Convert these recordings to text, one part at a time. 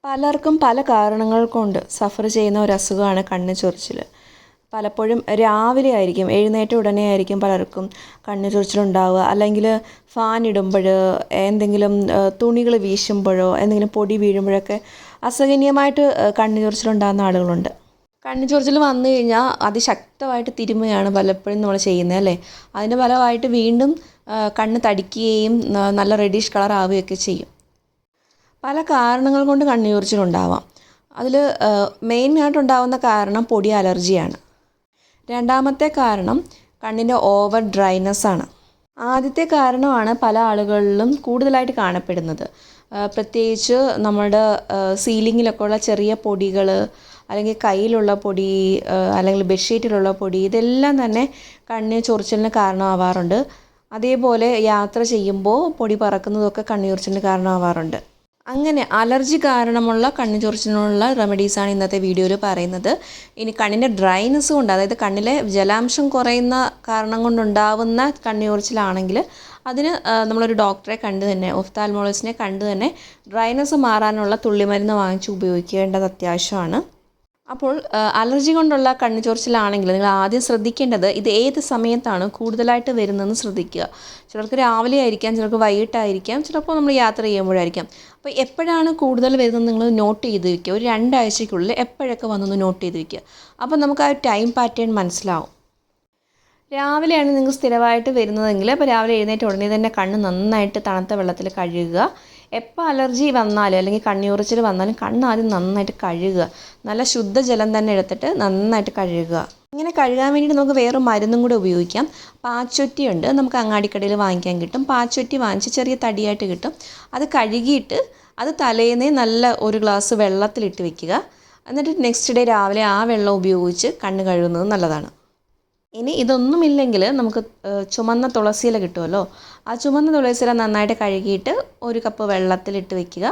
പലർക്കും പല കാരണങ്ങൾ കൊണ്ട് സഫർ ചെയ്യുന്ന ഒരു അസുഖമാണ് കണ്ണ് ചൊറിച്ചിൽ. പലപ്പോഴും രാവിലെ ആയിരിക്കും, എഴുന്നേറ്റ ഉടനെ ആയിരിക്കും പലർക്കും കണ്ണ് ചൊറിച്ചിലുണ്ടാവുക. അല്ലെങ്കിൽ ഫാൻ ഇടുമ്പോൾ, എന്തെങ്കിലും തുണികൾ വീശുമ്പോഴോ, എന്തെങ്കിലും പൊടി വീഴുമ്പോഴൊക്കെ അസഹനീയമായിട്ട് കണ്ണ് ചൊറിച്ചിലുണ്ടാകുന്ന ആളുകളുണ്ട്. കണ്ണ് ചൊറിച്ചിൽ വന്നു കഴിഞ്ഞാൽ അതിശക്തമായിട്ട് തിരുമ്മുകയാണ് പലപ്പോഴും നമ്മൾ ചെയ്യുന്നത് അല്ലേ. അതിൻ്റെ ഫലമായിട്ട് വീണ്ടും കണ്ണ് തടിക്കുകയും നല്ല റെഡിഷ് കളർ ആവുകയൊക്കെ ചെയ്യും. പല കാരണങ്ങൾ കൊണ്ട് കണ്ണ് ചൊറിച്ചിലുണ്ടാവാം. അതിൽ മെയിനായിട്ടുണ്ടാകുന്ന കാരണം പൊടി അലർജിയാണ്. രണ്ടാമത്തെ കാരണം കണ്ണിൻ്റെ ഓവർ ഡ്രൈനെസ്സാണ്. ആദ്യത്തെ കാരണമാണ് പല ആളുകളിലും കൂടുതലായിട്ട് കാണപ്പെടുന്നത്. പ്രത്യേകിച്ച് നമ്മുടെ സീലിങ്ങിലൊക്കെ ഉള്ള ചെറിയ പൊടികൾ, അല്ലെങ്കിൽ കയ്യിലുള്ള പൊടി, അല്ലെങ്കിൽ ബെഡ്ഷീറ്റിലുള്ള പൊടി, ഇതെല്ലാം തന്നെ കണ്ണ് ചൊറിച്ചിലിന് കാരണമാവാറുണ്ട്. അതേപോലെ യാത്ര ചെയ്യുമ്പോൾ പൊടി പറക്കുന്നതൊക്കെ കണ്ണ് ചൊറിച്ചിലിന് കാരണമാവാറുണ്ട്. അങ്ങനെ അലർജി കാരണമുള്ള കണ്ണ് ചൊറിച്ചിലിനുള്ള റെമഡീസാണ് ഇന്നത്തെ വീഡിയോയിൽ പറയുന്നത്. ഇനി കണ്ണിൻ്റെ ഡ്രൈനെസ് കൊണ്ട്, അതായത് കണ്ണിലെ ജലാംശം കുറയുന്ന കാരണം കൊണ്ടുണ്ടാവുന്ന കണ്ണ് ചൊറിച്ചിലാണെങ്കിൽ അതിന് നമ്മളൊരു ഡോക്ടറെ കണ്ട് തന്നെ, ഒഫ്താൽമോളജിസ്റ്റിനെ കണ്ട് തന്നെ ഡ്രൈനെസ് മാറാനുള്ള തുള്ളിമരുന്ന് വാങ്ങിച്ച് ഉപയോഗിക്കേണ്ടത് അത്യാവശ്യമാണ്. അപ്പോൾ അലർജി കൊണ്ടുള്ള കണ്ണ് ചൊറിച്ചിലാണെങ്കിൽ നിങ്ങൾ ആദ്യം ശ്രദ്ധിക്കേണ്ടത് ഇത് ഏത് സമയത്താണ് കൂടുതലായിട്ട് വരുന്നതെന്ന് ശ്രദ്ധിക്കുക. ചിലർക്ക് രാവിലെ ആയിരിക്കാം, ചിലർക്ക് വൈകിട്ടായിരിക്കാം, ചിലപ്പോൾ നമ്മൾ യാത്ര ചെയ്യുമ്പോഴായിരിക്കാം. അപ്പോൾ എപ്പോഴാണ് കൂടുതൽ വരുന്നത് നിങ്ങൾ നോട്ട് ചെയ്ത് വയ്ക്കുക. ഒരു 2 ആഴ്ചയ്ക്കുള്ളിൽ എപ്പോഴൊക്കെ വന്നൊന്ന് നോട്ട് ചെയ്ത് വയ്ക്കുക. അപ്പോൾ നമുക്ക് ആ ടൈം പാറ്റേൺ മനസ്സിലാവും. രാവിലെയാണ് നിങ്ങൾക്ക് സ്ഥിരമായിട്ട് വരുന്നതെങ്കിൽ അപ്പോൾ രാവിലെ എഴുന്നേറ്റ ഉടനെ തന്നെ കണ്ണ് നന്നായിട്ട് തണുത്ത വെള്ളത്തിൽ കഴുകുക. എപ്പോൾ അലർജി വന്നാലും അല്ലെങ്കിൽ കണ്ണ് ചൊറിച്ചിൽ വന്നാലും കണ്ണ് ആദ്യം നന്നായിട്ട് കഴുകുക. നല്ല ശുദ്ധജലം തന്നെ എടുത്തിട്ട് നന്നായിട്ട് കഴുകുക. ഇങ്ങനെ കഴുകാൻ വേണ്ടിയിട്ട് നമുക്ക് വേറെ മരുന്നും കൂടെ ഉപയോഗിക്കാം. പാച്ചൊറ്റിയുണ്ട്, നമുക്ക് അങ്ങാടിക്കടയിൽ വാങ്ങിക്കാൻ കിട്ടും. പാച്ചൊറ്റി വാങ്ങിച്ച് ചെറിയ തടിയായിട്ട് കിട്ടും. അത് കഴുകിയിട്ട് അത് തലേന്നേ നല്ല ഒരു ഗ്ലാസ് വെള്ളത്തിലിട്ട് വെക്കുക. എന്നിട്ട് നെക്സ്റ്റ് ഡേ രാവിലെ ആ വെള്ളം ഉപയോഗിച്ച് കണ്ണ് കഴുകുന്നത് നല്ലതാണ്. ഇനി ഇതൊന്നുമില്ലെങ്കിൽ നമുക്ക് ചുമന്ന തുളസിയില കിട്ടുമല്ലോ, ആ ചുമന്ന തുളസിയില നന്നായിട്ട് കഴുകിയിട്ട് ഒരു കപ്പ് വെള്ളത്തിലിട്ട് വെക്കുക.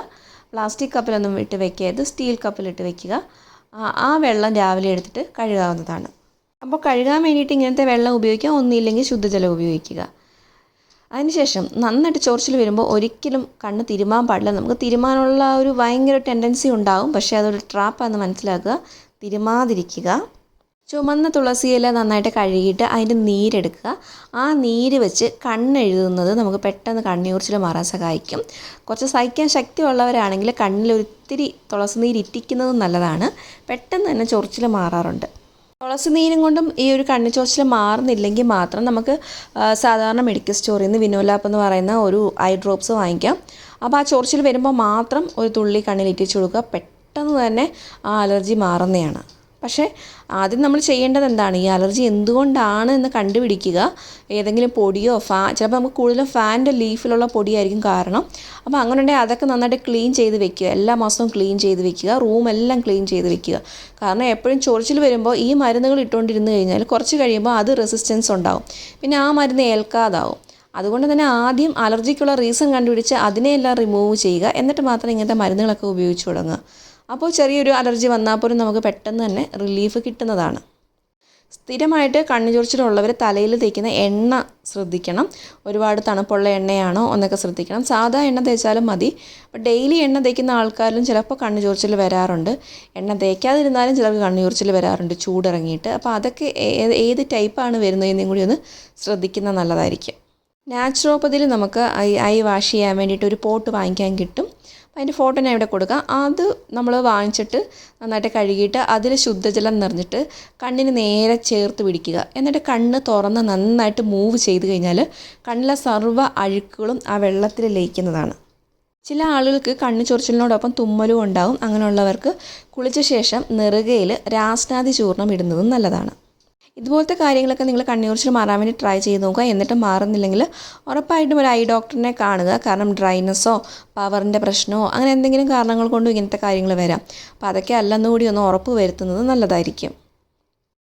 പ്ലാസ്റ്റിക് കപ്പിലൊന്നും ഇട്ട് വെക്കരുത്, സ്റ്റീൽ കപ്പിലിട്ട് വെക്കുക. ആ വെള്ളം രാവിലെ എടുത്തിട്ട് കഴുകാവുന്നതാണ്. അപ്പോൾ കഴുകാൻ വേണ്ടിയിട്ട് ഇങ്ങനത്തെ വെള്ളം ഉപയോഗിക്കുക, ഒന്നുമില്ലെങ്കിൽ ശുദ്ധജലം ഉപയോഗിക്കുക. അതിനുശേഷം നന്നായിട്ട് ചൊറിച്ചിൽ വരുമ്പോൾ ഒരിക്കലും കണ്ണ് തിരുമാൻ പാടില്ല. നമുക്ക് തിരുമാനുള്ള ഒരു ഭയങ്കര ടെൻഡൻസി ഉണ്ടാകും, പക്ഷേ അതൊരു ട്രാപ്പാണെന്ന് മനസ്സിലാക്കുക. തിരുമാതിരിക്കുക. ചുമന്ന തുളസിയില നന്നായിട്ട് കഴുകിയിട്ട് അതിൻ്റെ നീരെടുക്കുക. ആ നീര് വെച്ച് കണ്ണെഴുതുന്നത് നമുക്ക് പെട്ടെന്ന് കണ്ണ് ചൊറിച്ചിൽ മാറാൻ സഹായിക്കും. കുറച്ച് സഹിക്കാൻ ശക്തിയുള്ളവരാണെങ്കിൽ കണ്ണിലൊരിത്തിരി തുളസി നീര് ഇറ്റിക്കുന്നത് നല്ലതാണ്. പെട്ടെന്ന് തന്നെ ചൊറിച്ചിൽ മാറാറുണ്ട്. തുളസി നീരും കൊണ്ടും ഈ ഒരു കണ്ണ് ചൊറിച്ചിൽ മാറുന്നില്ലെങ്കിൽ മാത്രം നമുക്ക് സാധാരണ മെഡിക്കൽ സ്റ്റോറിൽ നിന്ന് വിനോലാപ്പ് എന്ന് പറയുന്ന ഒരു ഐ ഡ്രോപ്സ് വാങ്ങിക്കാം. അപ്പോൾ ആ ചൊറിച്ചിൽ വരുമ്പോൾ മാത്രം ഒരു തുള്ളി കണ്ണിൽ ഇറ്റിച്ചു കൊടുക്കുക. പെട്ടെന്ന് തന്നെ ആ അലർജി മാറുന്നതാണ്. പക്ഷേ ആദ്യം നമ്മൾ ചെയ്യേണ്ടത് എന്താണ്, ഈ അലർജി എന്തുകൊണ്ടാണ് എന്ന് കണ്ടുപിടിക്കുക. ഏതെങ്കിലും പൊടിയോ ചിലപ്പോൾ നമുക്ക് കൂടുതലും ഫാനിൻ്റെ ലീഫിലുള്ള പൊടിയായിരിക്കും കാരണം. അപ്പോൾ അങ്ങനെ ഉണ്ടെങ്കിൽ അതൊക്കെ നന്നായിട്ട് ക്ലീൻ ചെയ്ത് വെക്കുക. എല്ലാ മാസവും ക്ലീൻ ചെയ്ത് വെക്കുക. റൂമെല്ലാം ക്ലീൻ ചെയ്ത് വെക്കുക. കാരണം എപ്പോഴും ചൊറിച്ചിൽ വരുമ്പോൾ ഈ മരുന്നുകൾ ഇട്ടുകൊണ്ടിരുന്ന് കഴിഞ്ഞാൽ കുറച്ച് കഴിയുമ്പോൾ അത് റെസിസ്റ്റൻസ് ഉണ്ടാവും, പിന്നെ ആ മരുന്ന് ഏൽക്കാതാവും. അതുകൊണ്ട് തന്നെ ആദ്യം അലർജിക്കുള്ള റീസൺ കണ്ടുപിടിച്ച് അതിനെയെല്ലാം റിമൂവ് ചെയ്യുക. എന്നിട്ട് മാത്രം ഇങ്ങനത്തെ മരുന്നുകളൊക്കെ ഉപയോഗിച്ച് തുടങ്ങുക. അപ്പോൾ ചെറിയൊരു അലർജി വന്നാൽ പോലും നമുക്ക് പെട്ടെന്ന് തന്നെ റിലീഫ് കിട്ടുന്നതാണ്. സ്ഥിരമായിട്ട് കണ്ണ് ചൊറിച്ചിലുള്ളവർ തലയിൽ തേക്കുന്ന എണ്ണ ശ്രദ്ധിക്കണം. ഒരുപാട് തണുപ്പുള്ള എണ്ണയാണോ എന്നൊക്കെ ശ്രദ്ധിക്കണം. സാധാ എണ്ണ തേച്ചാലും മതി. അപ്പോൾ ഡെയിലി എണ്ണ തേക്കുന്ന ആൾക്കാരിലും ചിലപ്പോൾ കണ്ണ് ചൊറിച്ചിൽ വരാറുണ്ട്. എണ്ണ തേക്കാതിരുന്നാലും ചിലർക്ക് കണ്ണ് ചൊറിച്ചിൽ വരാറുണ്ട് ചൂടിറങ്ങിയിട്ട്. അപ്പോൾ അതൊക്കെ ഏത് ടൈപ്പാണ് വരുന്നതെന്നും കൂടി ഒന്ന് ശ്രദ്ധിക്കുന്നത് നല്ലതായിരിക്കും. നാച്ചുറോപ്പതിയിൽ നമുക്ക് ഐ വാഷ് ചെയ്യാൻ വേണ്ടിയിട്ട് ഒരു പോട്ട് വാങ്ങിക്കാൻ കിട്ടും. അപ്പോൾ അതിൻ്റെ ഫോട്ടോ ഞാൻ ഇവിടെ കൊടുക്കാം. അത് നമ്മൾ വാങ്ങിച്ചിട്ട് നന്നായിട്ട് കഴുകിയിട്ട് അതിൽ ശുദ്ധജലം നിറഞ്ഞിട്ട് കണ്ണിന് നേരെ ചേർത്ത് പിടിക്കുക. എന്നിട്ട് കണ്ണ് തുറന്ന് നന്നായിട്ട് മൂവ് ചെയ്ത് കഴിഞ്ഞാൽ കണ്ണിലെ സർവ്വ അഴുക്കുകളും ആ വെള്ളത്തിൽ ലയിക്കുന്നതാണ്. ചില ആളുകൾക്ക് കണ്ണ് ചൊറിച്ചിലിനോടൊപ്പം തുമ്മലും ഉണ്ടാവും. അങ്ങനെയുള്ളവർക്ക് കുളിച്ച ശേഷം നെറുകയിൽ രാസ്നാദി ചൂർണം ഇടുന്നതും നല്ലതാണ്. ഇതുപോലത്തെ കാര്യങ്ങളൊക്കെ നിങ്ങൾ കണ്ണ് ചൊറിച്ചിൽ മാറാൻ വേണ്ടി ട്രൈ ചെയ്ത് നോക്കുക. എന്നിട്ട് മാറുന്നില്ലെങ്കിൽ ഉറപ്പായിട്ടും ഒരു ഐ ഡോക്ടറിനെ കാണുക. കാരണം ഡ്രൈനെസ്സോ പവറിൻ്റെ പ്രശ്നമോ അങ്ങനെ എന്തെങ്കിലും കാരണങ്ങൾ കൊണ്ടും ഇങ്ങനത്തെ കാര്യങ്ങൾ വരാം. അപ്പോൾ അതൊക്കെ അല്ലെന്നുകൂടി ഒന്ന് ഉറപ്പ് വരുത്തുന്നത് നല്ലതായിരിക്കും.